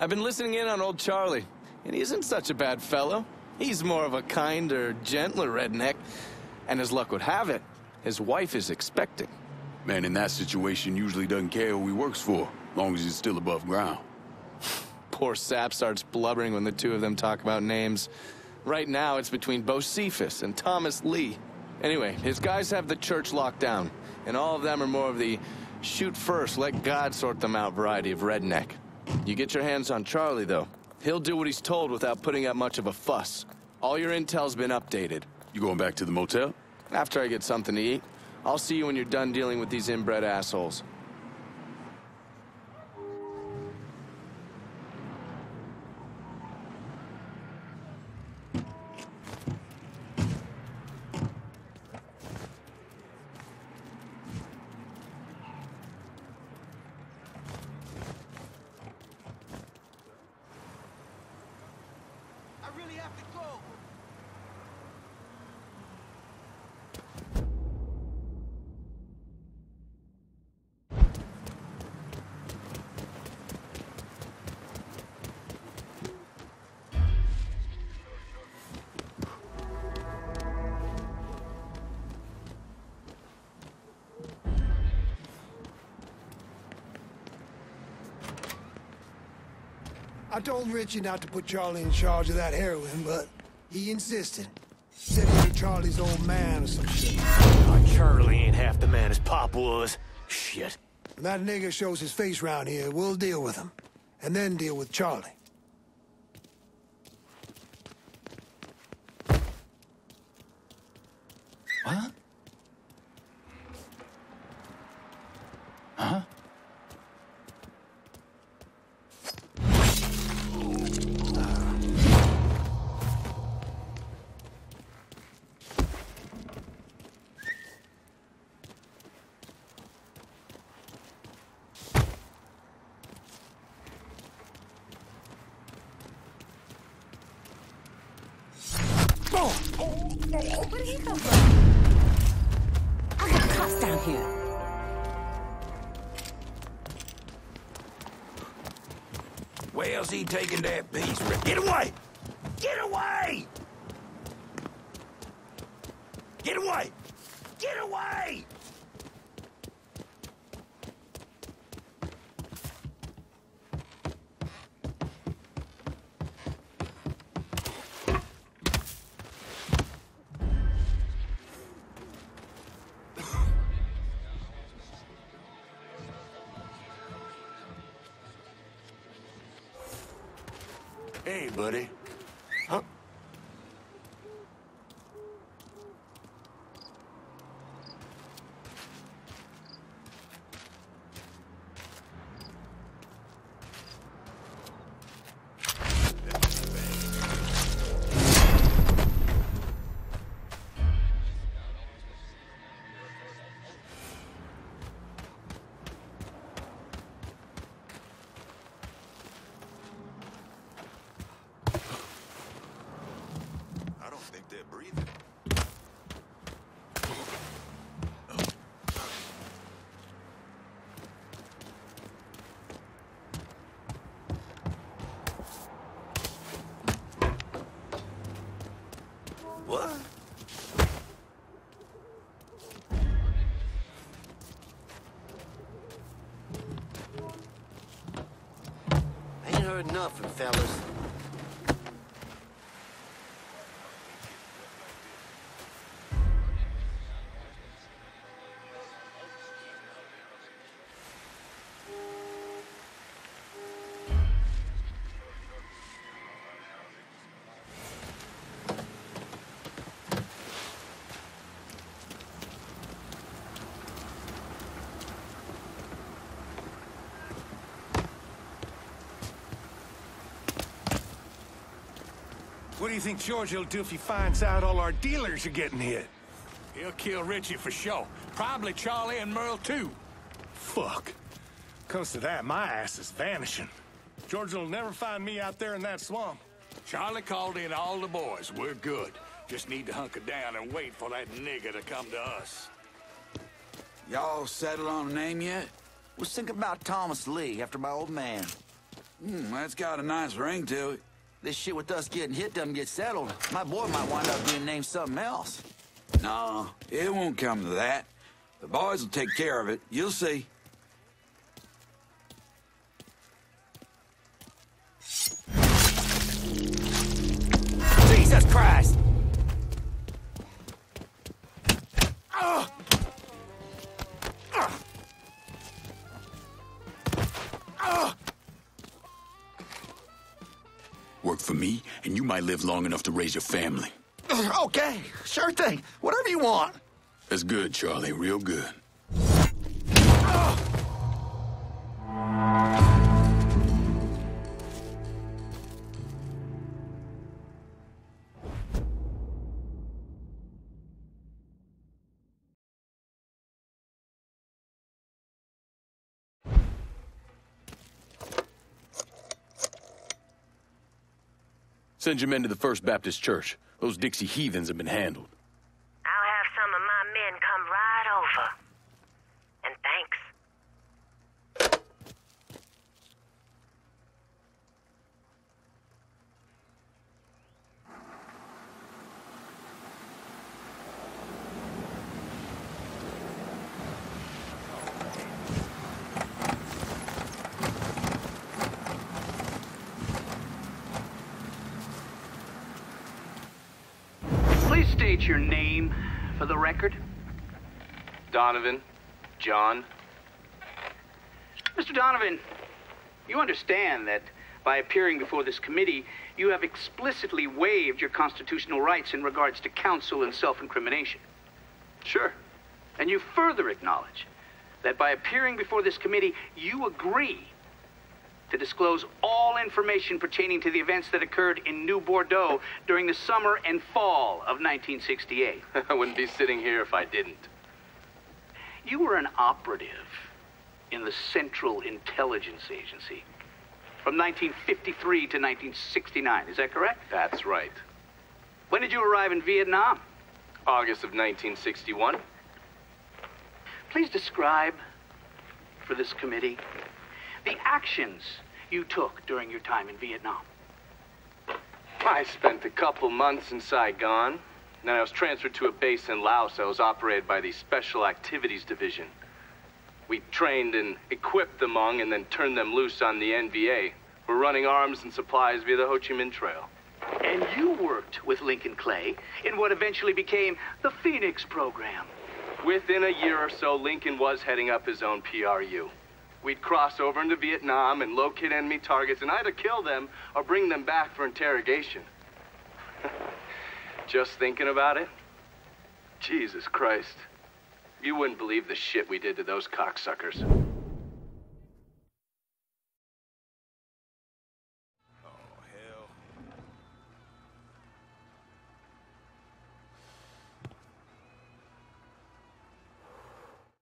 I've been listening in on old Charlie, and he isn't such a bad fellow. He's more of a kinder, gentler redneck. And as luck would have it, his wife is expecting. Man in that situation usually doesn't care who he works for, as long as he's still above ground. Poor Sap starts blubbering when the two of them talk about names. Right now, it's between Bocephus and Thomas Lee. Anyway, his guys have the church locked down, and all of them are more of the shoot first, let God sort them out variety of redneck. You get your hands on Charlie, though. He'll do what he's told without putting up much of a fuss. All your intel's been updated. You going back to the motel? After I get something to eat. I'll see you when you're done dealing with these inbred assholes. I told Richie not to put Charlie in charge of that heroin, but he insisted. Said he was Charlie's old man or some shit. Charlie ain't half the man his pop was. Shit. When that nigger shows his face round here, we'll deal with him. And then deal with Charlie. What? Huh? Where did he come from? I got cops down here. Where's he taking that piece? Get away! Get away! Get away! Get away! Hey, buddy. Huh? They're breathing. What? Ain't heard nothing, fellas. What do you think George will do if he finds out all our dealers are getting hit? He'll kill Richie for sure. Probably Charlie and Merle, too. Fuck. Comes to that, my ass is vanishing. George will never find me out there in that swamp. Charlie called in all the boys. We're good. Just need to hunker down and wait for that nigger to come to us. Y'all settled on a name yet? Was thinking about Thomas Lee after my old man. That's got a nice ring to it. This shit with us getting hit doesn't get settled. My boy might wind up being named something else. No, it won't come to that. The boys will take care of it. You'll see. Jesus Christ! Work for me, and you might live long enough to raise your family. Okay, sure thing. Whatever you want. That's good, Charlie. Real good. Send your men to the First Baptist Church. Those Dixie heathens have been handled. I'll have some of my men come right over. And thanks. Please state your name for the record. Donovan, John. Mr. Donovan, you understand that by appearing before this committee, you have explicitly waived your constitutional rights in regards to counsel and self-incrimination. Sure. And you further acknowledge that by appearing before this committee, you agree to disclose all information pertaining to the events that occurred in New Bordeaux during the summer and fall of 1968. I wouldn't be sitting here if I didn't. You were an operative in the Central Intelligence Agency from 1953 to 1969, is that correct? That's right. When did you arrive in Vietnam? August of 1961. Please describe for this committee the actions you took during your time in Vietnam. I spent a couple months in Saigon. Then I was transferred to a base in Laos that was operated by the Special Activities Division. We trained and equipped the Hmong and then turned them loose on the NVA. We're running arms and supplies via the Ho Chi Minh Trail. And you worked with Lincoln Clay in what eventually became the Phoenix program. Within a year or so, Lincoln was heading up his own PRU. We'd cross over into Vietnam and locate enemy targets and either kill them or bring them back for interrogation. Just thinking about it? Jesus Christ. You wouldn't believe the shit we did to those cocksuckers.